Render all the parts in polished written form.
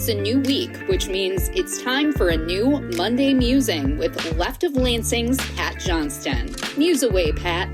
It's a new week, which means it's time for a new Monday Musing with Left of Lansing's Pat Johnston. Muse away, Pat.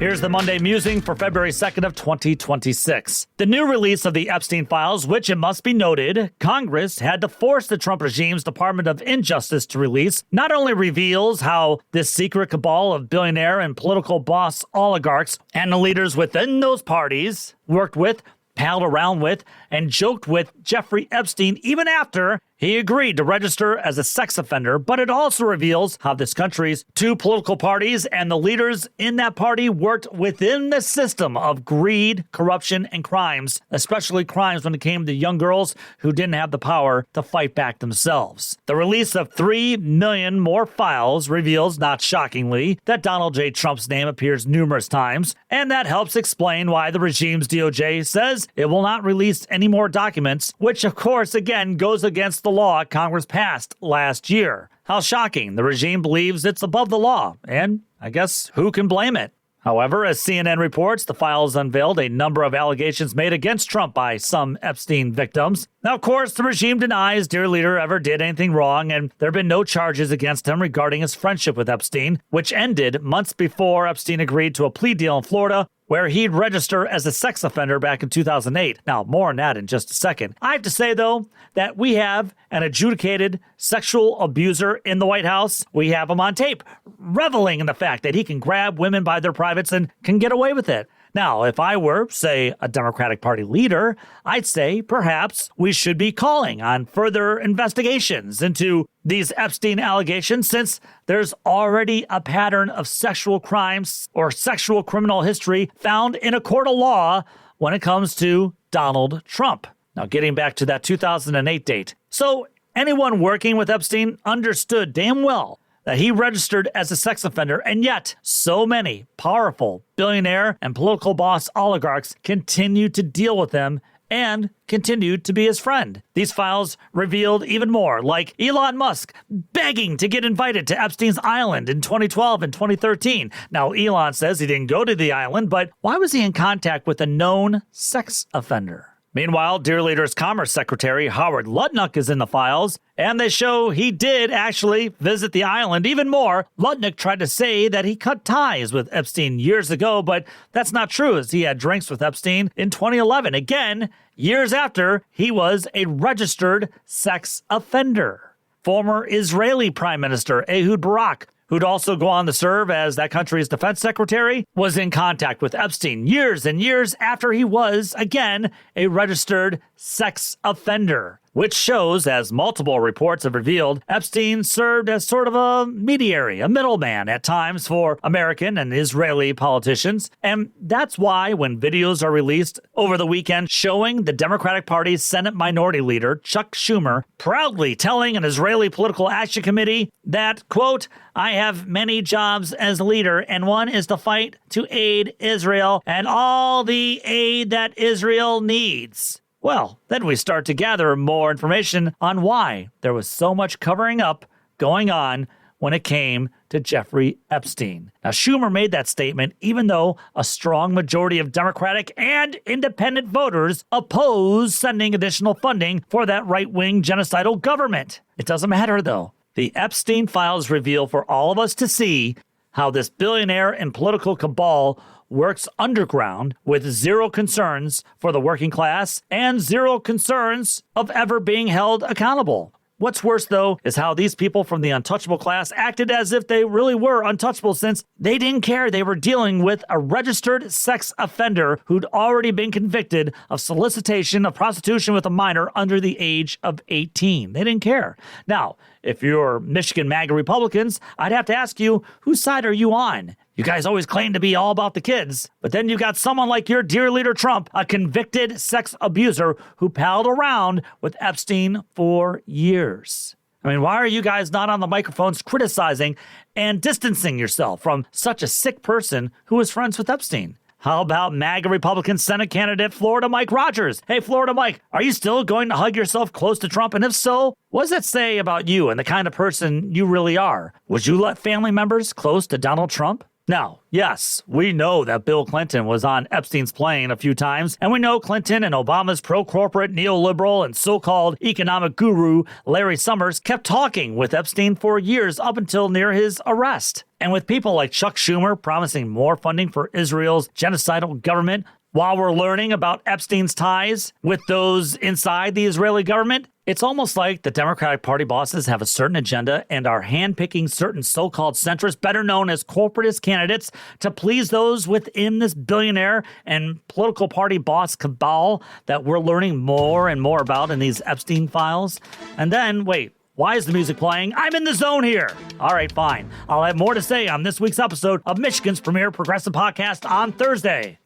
Here's the Monday Musing for February 2nd of 2026. The new release of the Epstein Files, which it must be noted, Congress had to force the Trump regime's Department of Injustice to release, not only reveals how this secret cabal of billionaire and political boss oligarchs and the leaders within those parties worked with, palled around with, and joked with Jeffrey Epstein even after he agreed to register as a sex offender, but it also reveals how this country's two political parties and the leaders in that party worked within the system of greed, corruption, and crimes, especially crimes when it came to young girls who didn't have the power to fight back themselves. The release of 3 million more files reveals, not shockingly, that Donald J. Trump's name appears numerous times, and that helps explain why the regime's DOJ says it will not release any more documents, which of course again goes against the law Congress passed last year. How shocking. The regime believes it's above the law, and I guess who can blame it? However, as CNN reports, the files unveiled a number of allegations made against Trump by some Epstein victims. Now, of course, the regime denies dear leader ever did anything wrong, and there have been no charges against him regarding his friendship with Epstein, which ended months before Epstein agreed to a plea deal in Florida, where he'd register as a sex offender back in 2008. Now, more on that in just a second. I have to say, though, that we have an adjudicated sexual abuser in the White House. We have him on tape, reveling in the fact that he can grab women by their privates and can get away with it. Now, if I were, say, a Democratic Party leader, I'd say perhaps we should be calling on further investigations into these Epstein allegations, since there's already a pattern of sexual crimes or sexual criminal history found in a court of law when it comes to Donald Trump. Now, getting back to that 2008 date. So anyone working with Epstein understood damn well that he registered as a sex offender, and yet so many powerful billionaire and political boss oligarchs continued to deal with him and continued to be his friend. These files revealed even more, like Elon Musk begging to get invited to Epstein's island in 2012 and 2013. Now, Elon says he didn't go to the island, but why was he in contact with a known sex offender? Meanwhile, dear leader's Commerce Secretary Howard Lutnick is in the files, and they show he did actually visit the island. Even more, Lutnick tried to say that he cut ties with Epstein years ago, but that's not true, as he had drinks with Epstein in 2011, again, years after he was a registered sex offender. Former Israeli Prime Minister Ehud Barak, who'd also go on to serve as that country's defense secretary, was in contact with Epstein years and years after he was, again, a registered sex offender. Which shows, as multiple reports have revealed, Epstein served as sort of a mediator, a middleman at times for American and Israeli politicians. And that's why when videos are released over the weekend showing the Democratic Party's Senate Minority Leader, Chuck Schumer, proudly telling an Israeli Political Action Committee that, quote, "I have many jobs as leader, and one is to fight to aid Israel and all the aid that Israel needs." Well, then we start to gather more information on why there was so much covering up going on when it came to Jeffrey Epstein. Now, Schumer made that statement even though a strong majority of Democratic and independent voters oppose sending additional funding for that right-wing genocidal government. It doesn't matter, though. The Epstein Files reveal for all of us to see how this billionaire and political cabal works underground with zero concerns for the working class and zero concerns of ever being held accountable. What's worse, though, is how these people from the untouchable class acted as if they really were untouchable, since they didn't care they were dealing with a registered sex offender who'd already been convicted of solicitation of prostitution with a minor under the age of 18. They didn't care. Now, if you're Michigan MAGA Republicans, I'd have to ask you, whose side are you on? You guys always claim to be all about the kids, but then you got someone like your dear leader Trump, a convicted sex abuser who palled around with Epstein for years. I mean, why are you guys not on the microphones criticizing and distancing yourself from such a sick person who was friends with Epstein? How about MAGA Republican Senate candidate Florida Mike Rogers? Hey, Florida Mike, are you still going to hug yourself close to Trump? And if so, what does that say about you and the kind of person you really are? Would you let family members close to Donald Trump? Now, yes, we know that Bill Clinton was on Epstein's plane a few times, and we know Clinton and Obama's pro-corporate, neoliberal, and so-called economic guru Larry Summers kept talking with Epstein for years up until near his arrest. And with people like Chuck Schumer promising more funding for Israel's genocidal government, while we're learning about Epstein's ties with those inside the Israeli government, it's almost like the Democratic Party bosses have a certain agenda and are handpicking certain so-called centrists, better known as corporatist candidates, to please those within this billionaire and political party boss cabal that we're learning more and more about in these Epstein files. And then, wait, why is the music playing? I'm in the zone here. All right, fine. I'll have more to say on this week's episode of Michigan's premier progressive podcast on Thursday.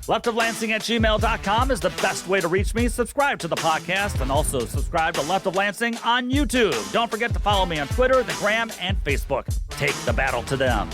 leftoflansing@gmail.com is the best way to reach me. Subscribe to the podcast and also subscribe to Left of Lansing on YouTube. Don't forget to follow me on Twitter, the Gram, and Facebook. Take the battle to them.